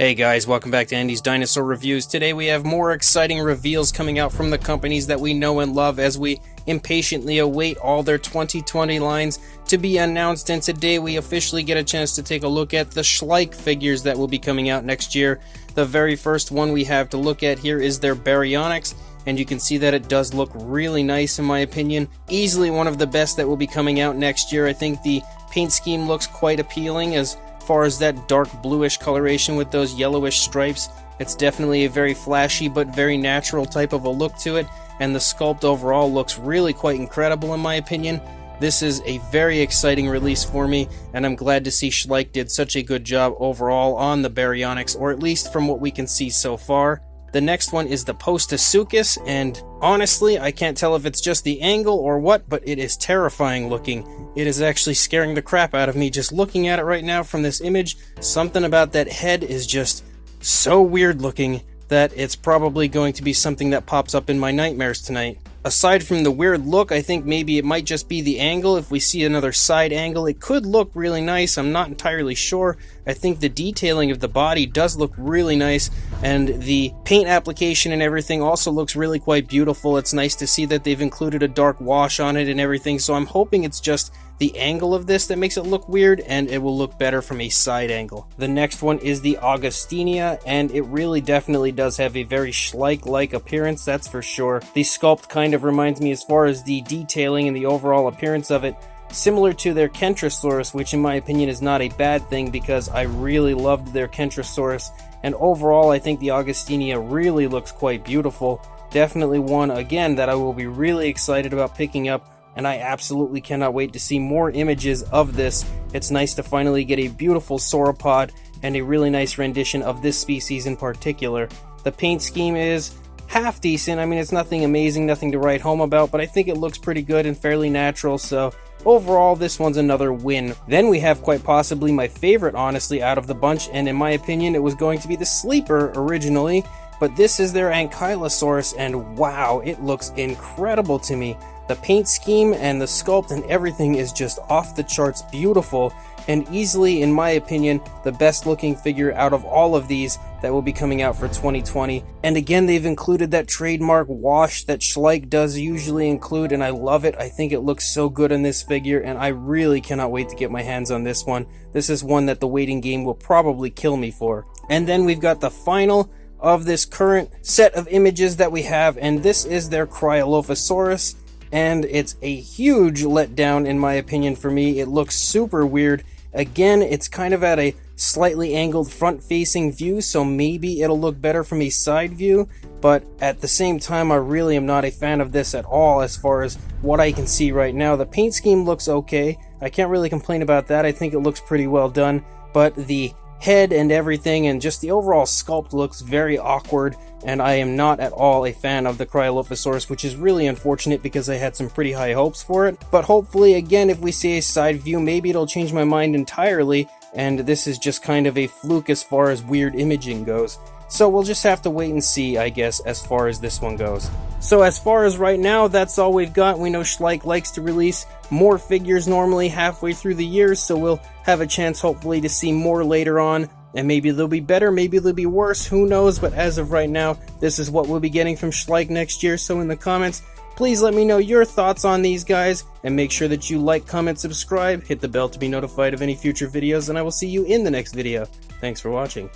Hey guys, welcome back to Andy's Dinosaur Reviews. Today we have more exciting reveals coming out from the companies that we know and love as we impatiently await all their 2020 lines to be announced, and today we officially get a chance to take a look at the Schleich figures that will be coming out next year. The very first one we have to look at here is their Baryonyx, and you can see that it does look really nice in my opinion. Easily one of the best that will be coming out next year. I think the paint scheme looks quite appealing as far as that dark bluish coloration with those yellowish stripes. It's definitely a very flashy but very natural type of a look to it, and the sculpt overall looks really quite incredible in my opinion. This is a very exciting release for me, and I'm glad to see Schleich did such a good job overall on the Baryonyx, or at least from what we can see so far. The next one is the Postosuchus, and honestly, I can't tell if it's just the angle or what, but it is terrifying looking. It is actually scaring the crap out of me just looking at it right now from this image. Something about that head is just so weird looking that it's probably going to be something that pops up in my nightmares tonight. Aside from the weird look, I think maybe it might just be the angle. If we see another side angle, it could look really nice. I'm not entirely sure. I think the detailing of the body does look really nice, and the paint application and everything also looks really quite beautiful. It's nice to see that they've included a dark wash on it and everything, so I'm hoping it's just the angle of this that makes it look weird, and it will look better from a side angle. The next one is the Agustinia, and it really definitely does have a very Schleich-like appearance, that's for sure. The sculpt kind of reminds me, as far as the detailing and the overall appearance of it, similar to their Kentrosaurus, which in my opinion is not a bad thing because I really loved their Kentrosaurus, and overall I think the Agustinia really looks quite beautiful. Definitely one, again, that I will be really excited about picking up, and I absolutely cannot wait to see more images of this. It's nice to finally get a beautiful sauropod and a really nice rendition of this species in particular. The paint scheme is half decent. I mean, it's nothing amazing, nothing to write home about, but I think it looks pretty good and fairly natural, so overall this one's another win. Then we have quite possibly my favorite, honestly, out of the bunch, and in my opinion it was going to be the sleeper originally, but this is their Ankylosaurus, and wow, it looks incredible to me. The paint scheme and the sculpt and everything is just off the charts beautiful, and easily, in my opinion, the best looking figure out of all of these that will be coming out for 2020. And again, they've included that trademark wash that Schleich does usually include, and I love it. I think it looks so good in this figure, and I really cannot wait to get my hands on this one. This is one that the waiting game will probably kill me for. And then we've got the final of this current set of images that we have, and this is their Cryolophosaurus. And it's a huge letdown in my opinion for me. It looks super weird. Again, it's kind of at a slightly angled front-facing view, so maybe it'll look better from a side view, but at the same time, I really am not a fan of this at all as far as what I can see right now. The paint scheme looks okay. I can't really complain about that. I think it looks pretty well done, but the head and everything and just the overall sculpt looks very awkward, and I am not at all a fan of the Cryolophosaurus, which is really unfortunate because I had some pretty high hopes for it. But hopefully, again, if we see a side view, maybe it'll change my mind entirely, and this is just kind of a fluke as far as weird imaging goes. So we'll just have to wait and see, I guess, as far as this one goes. So as far as right now, that's all we've got. We know Schleich likes to release more figures normally halfway through the year, so we'll have a chance hopefully to see more later on. And maybe they'll be better, maybe they'll be worse, who knows, but as of right now, this is what we'll be getting from Schleich next year. So in the comments, please let me know your thoughts on these guys, and make sure that you like, comment, subscribe, hit the bell to be notified of any future videos, and I will see you in the next video. Thanks for watching.